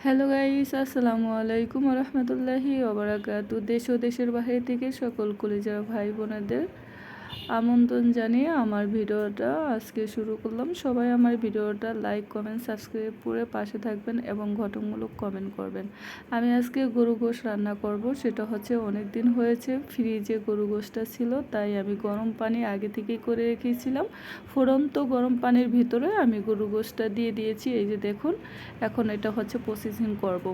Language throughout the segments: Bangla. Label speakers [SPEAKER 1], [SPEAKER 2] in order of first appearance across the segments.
[SPEAKER 1] হ্যালো গাইস, আসসালামু আলাইকুম রহমতুল্লাহি ওবারাকাতু। দেশ ও দেশের বাইরে থেকে সকল কলিজার ভাই বোনেদের আমন্ত্রণ জানিয়ে আমার ভিডিওটা আজকে শুরু করলাম। সবাই আমার ভিডিওটা লাইক কমেন্ট সাবস্ক্রাইব করে পাশে থাকবেন এবং গঠনমূলক কমেন্ট করবেন। আমি আজকে গরু গোশ রান্না করব। সেটা হচ্ছে অনেক দিন হয়েছে ফ্রিজে গরু গোশটা ছিল, তাই আমি গরম পানি আগে থেকেই করে রেখেছিলাম। ফুটন্ত গরম পানির ভিতরে আমি গরু গোশটা দিয়ে দিয়েছি। এই যে দেখুন, এখন এটা হচ্ছে প্রসেসিং করব।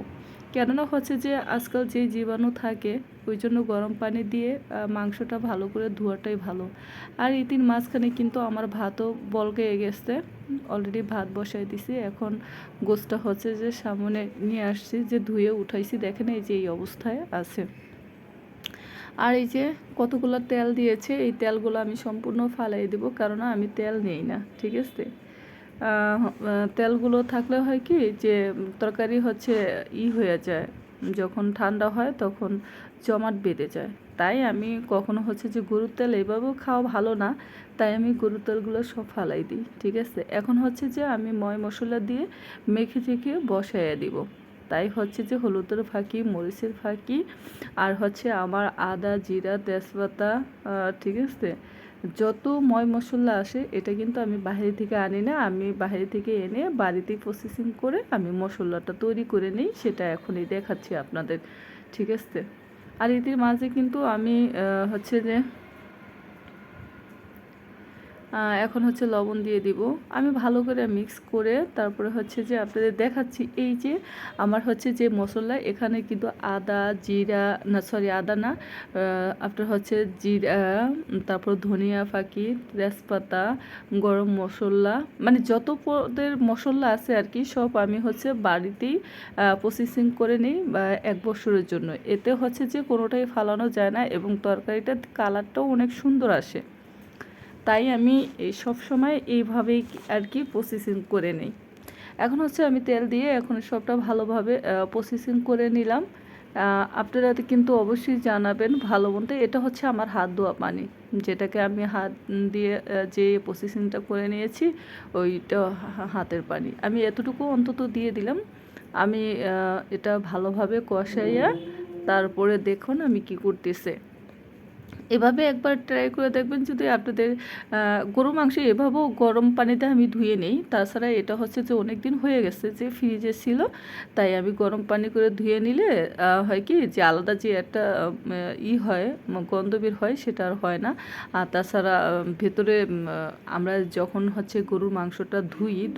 [SPEAKER 1] কেননা হচ্ছে যে আজকাল যে জীবাণু থাকে, ওই জন্য গরম পানি দিয়ে মাংসটা ভালো করে ধোয়াটাই ভালো। আর ইতির মাঝখানে কিন্তু আমার ভাতও বলকে গেছে, অলরেডি ভাত বসাই দিছি। এখন গোশটা হচ্ছে যে সামনে নিয়ে আসছি, যে ধুয়ে উঠাইছি, দেখেন এই যে এই অবস্থায় আছে। আর এই যে কতগুলো তেল দিয়েছে, এই তেলগুলো আমি সম্পূর্ণ ফালাই দেব, কারণ আমি তেল নেই না, ঠিক আছে। তেলগুলো থাকলে হয় কি যে তরকারি হচ্ছে হয়ে যায়, যখন ঠান্ডা হয় তখন জমাট বেঁধে যায়। তাই আমি কখনো হচ্ছে যে গরুর তেল এভাবেও খাওয়া ভালো না, তাই আমি গরুর তেলগুলো সব ফালাই দিই, ঠিক আছে। এখন হচ্ছে যে আমি ময় মশলা দিয়ে মেখে টেখে বসাইয়া দিব। তাই হচ্ছে যে হলুদের ফাঁকি, মরিচের ফাঁকি, আর হচ্ছে আমার আদা জিরা তেজপাতা, ঠিক আছে, যত ময় মশলা আসে এটা কিন্তু আমি বাইরে থেকে আনি না, আমি বাইরে থেকে এনে বাড়িতেই প্রসেসিং করে আমি মশলাটা তৈরি করে নিই। সেটা এখনই দেখাচ্ছি আপনাদের, ঠিক আছে। আর এটির মাঝে কিন্তু আমি হচ্ছে যে এখন হচ্ছে লবণ দিয়ে দিব। আমি ভালো করে মিক্স করে তারপরে হচ্ছে যে আপনাদের দেখাচ্ছি। এই যে আমার হচ্ছে যে মশলা, এখানে কিন্তু আদা জিরা না, সরি আদা না, আপনার হচ্ছে জিরা, তারপর ধনিয়া ফাঁকি, তেজপাতা, গরম মশলা, মানে যত পদের মশলা আছে আর কি, সব আমি হচ্ছে বাড়িতেই প্রসেসিং করে নিই 1 বছরের জন্য। এতে হচ্ছে যে কোনোটাই ফালানো যায় না এবং তরকারিটার কালারটাও অনেক সুন্দর আসে। তাই আমি সব সময় এইভাবেই আর কি প্রসেসিং করে নিই। এখন হচ্ছে আমি তেল দিয়ে এখন সবটা ভালোভাবে প্রসেসিং করে নিলাম। আপনারা কিন্তু অবশ্যই জানাবেন ভালো মতো। এটা হচ্ছে আমার হাত ধোয়া পানি, যেটাকে আমি হাত দিয়ে যে প্রসেসিংটা করে নিয়েছি, ওইটা হাতের পানি আমি এতটুকু অন্তত দিয়ে দিলাম। আমি এটা ভালোভাবে কষাইয়া তারপরে দেখুন আমি কি করতেছে। এভাবে একবার ট্রাই করে দেখবেন। যদি আপনাদের গরু মাংস এভাবেও গরম পানিতে আমি ধুয়ে নেই, তাছাড়া এটা হচ্ছে যে অনেক দিন হয়ে গেছে যে ফ্রিজে ছিল, তাই আমি গরম পানি করে ধুয়ে নিলে হয় কি যে আলাদা যে একটা হয়, গন্ধ বের হয়, সেটা আর হয় না। আর তাছাড়া ভেতরে আমরা যখন হচ্ছে গরুর মাংসটা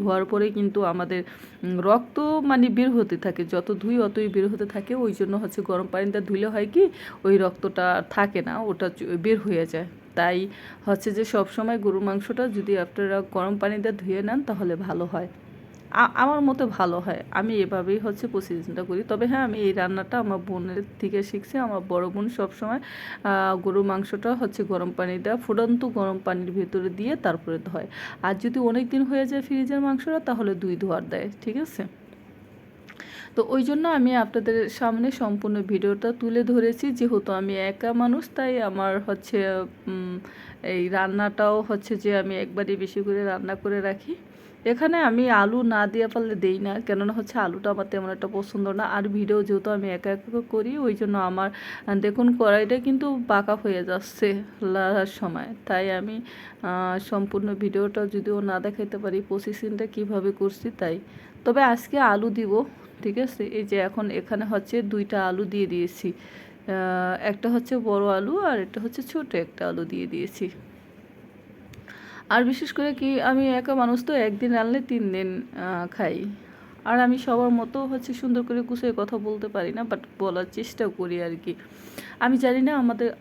[SPEAKER 1] ধোয়ার পরে কিন্তু আমাদের রক্ত মানে বের হতে থাকে, যত ধুই অতই বের হতে থাকে। ওই জন্য হচ্ছে গরম পানিটা ধুলে হয় কি ওই রক্তটা থাকে না, ওটা বের হয়ে যায়। তাই হচ্ছে যে সব সময় গরুর মাংসটা যদি আপনারা গরম পানিতে ধুয়ে নেন তাহলে ভালো হয়, আমার মতে ভালো হয়। আমি এভাবেই হচ্ছে প্রসেসিংটা করি। তবে হ্যাঁ, আমি এই রান্নাটা আমার বোনের থেকে শিখছি। আমার বড় বোন সবসময় গরুর মাংসটা হচ্ছে গরম পানি দেওয়া, ফুটন্ত গরম পানির ভেতরে দিয়ে তারপরে ধোয়। আর যদি অনেক দিন হয়ে যায় ফ্রিজের মাংসটা, তাহলে 2 ধোয়ার দেয়, ঠিক আছে। তো ওই জন্য আমি আপনাদের সামনে সম্পূর্ণ ভিডিওটা তুলে ধরেছি। যেহেতু আমি একা মানুষ, তাই আমার হচ্ছে এই রান্নাটাও হচ্ছে যে আমি একবারই বেশি করে রান্না করে রাখি। এখানে আমি আলু না দিয়ে পারলে দেই না, কেননা হচ্ছে আলুটা আমার তেমন একটা পছন্দ না। আর ভিডিও যেহেতু আমি একা একা করি, ওই জন্য আমার দেখুন কড়াইটা কিন্তু বাঁকা হয়ে যাচ্ছে লাড়ার সময়। তাই আমি সম্পূর্ণ ভিডিওটা যদিও না দেখাইতে পারি প্রসেসিংটা কীভাবে করছি, তাই তবে আজকে আলু দিব, ঠিক আছে। এই যে এখন এখানে হচ্ছে 2টা আলু দিয়ে দিয়েছি, একটা হচ্ছে বড় আলু আর একটা হচ্ছে ছোট একটা আলু দিয়ে দিয়েছি। আর বিশেষ করে কি আমি একা মানুষ, তো একদিন রান্নলে 3 দিন খাই। আর আমি সবার মতো হচ্ছে সুন্দর করে গুছিয়ে কথা বলতে পারি না, বাট বলার চেষ্টা করি আর কি। আমি জানি না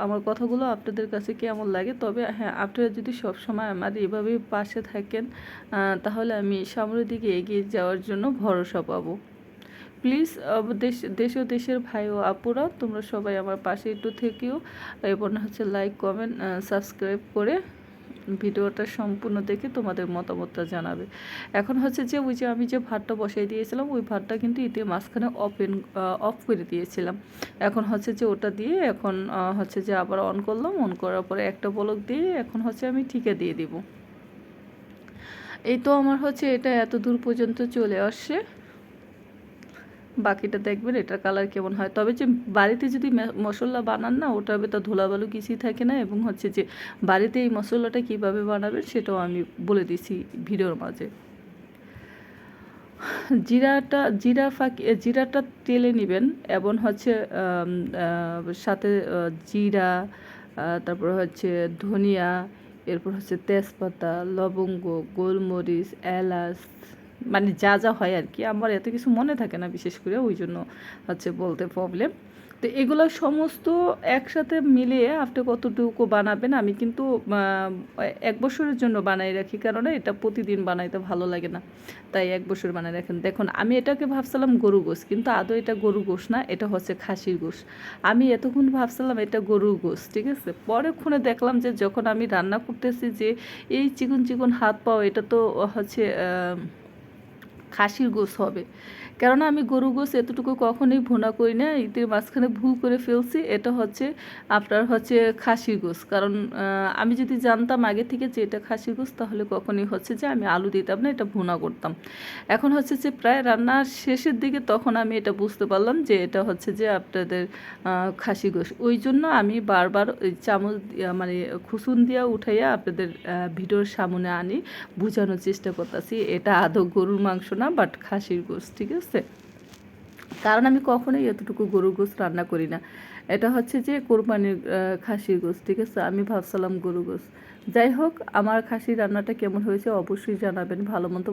[SPEAKER 1] আমার কথাগুলো আপনাদের কাছে কেমন লাগে, তবে হ্যাঁ, আপনারা যদি সব সময় আমার এভাবেই পাশে থাকেন, তাহলে আমি সামনের দিকে এগিয়ে যাওয়ার জন্য ভরসা পাবো। প্লিজ দেশ ও দেশের ভাই ও আপুরা, তোমরা সবাই আমার পাশে একটু থেকেও এবং হচ্ছে লাইক কমেন্ট সাবস্ক্রাইব করে ভিডিওটা সম্পূর্ণ দেখে তোমাদের মতামতটা জানাবে। এখন হচ্ছে যে ওই যে আমি যে ভাতটা বসাই দিয়েছিলাম, ওই ভাতটা কিন্তু ইতে মাঝখানে অফ করে দিয়েছিলাম। এখন হচ্ছে যে ওটা দিয়ে এখন হচ্ছে যে আবার অন করলাম, অন করার পরে একটা বলক দিয়ে এখন হচ্ছে আমি ঠিকা দিয়ে দিব। এই তো আমার হচ্ছে এটা এত দূর পর্যন্ত চলে আসছে। বাকিটা দেখবেন এটার কালার কেমন হয়। তবে যে বাড়িতে যদি মশলা বানান না, ওটার ভেতর ধুলাবালু কিছুই থাকে না, এবং হচ্ছে যে বাড়িতে এই মশলাটা কীভাবে বানাবেন সেটাও আমি বলে দিছি ভিডিওর মাঝে। জিরাটা তেলে নেবেন, এবং হচ্ছে সাথে জিরা, তারপর হচ্ছে ধনিয়া, এরপর হচ্ছে তেজপাতা, লবঙ্গ, গোলমরিচ, এলাচ, মানে যা যা হয় আর কি। আমার এত কিছু মনে থাকে না বিশেষ করে, ওই জন্য হচ্ছে বলতে প্রবলেম। তো এগুলো সমস্ত একসাথে মিলিয়ে আপনি কতটুকু বানাবেন, আমি কিন্তু 1 বছরের জন্য বানাই রাখি, কারণ এটা প্রতিদিন বানাইতে ভালো লাগে না, তাই 1 বছর বানাই রাখেন। দেখুন আমি এটাকে ভাবছিলাম গরু গোশ, কিন্তু আদৌ এটা গরু গোশ না, এটা হচ্ছে খাসির গোশ। আমি এতক্ষণ ভাবছিলাম এটা গরুর গোশ, ঠিক আছে। পরেক্ষণে দেখলাম যে যখন আমি রান্না করতেছি যে এই চিকন চিকন হাত পাও, এটা তো হচ্ছে খাসির গোশ হবে। কেননা আমি গরু গোশ এতটুকু কখনোই ভুনা করি না, ঈদের মাঝখানে ভুল করে ফেলছি, এটা হচ্ছে আপনার হচ্ছে খাসির গোশ। কারণ আমি যদি জানতাম আগে থেকে যে এটা খাসির গোশ, তাহলে কখনোই হচ্ছে যে আমি আলু দিতাম না, এটা ভুনা করতাম। এখন হচ্ছে যে প্রায় রান্নার শেষের দিকে তখন আমি এটা বুঝতে পারলাম যে এটা হচ্ছে যে আপনাদের খাসি গোশ। ওই জন্য আমি বারবার ওই চামচ মানে খুসুন দিয়া উঠাইয়া আপনাদের ভিডিওর সামনে আনি, বোঝানোর চেষ্টা করতেছি এটা আদৌ গরুর মাংস না, বাট খাসির গোশ, ঠিক আছে। কারণ আমি কখনোই এতটুকু গরুর গোশ রান্না করি না, এটা হচ্ছে যে কোরবানির খাসির গোশ, ঠিক আছে। আমি ভাবছিলাম গরু গোশ। যাই হোক, আমার খাসির রান্নাটা কেমন হয়েছে অবশ্যই জানাবেন, ভালো মন্দ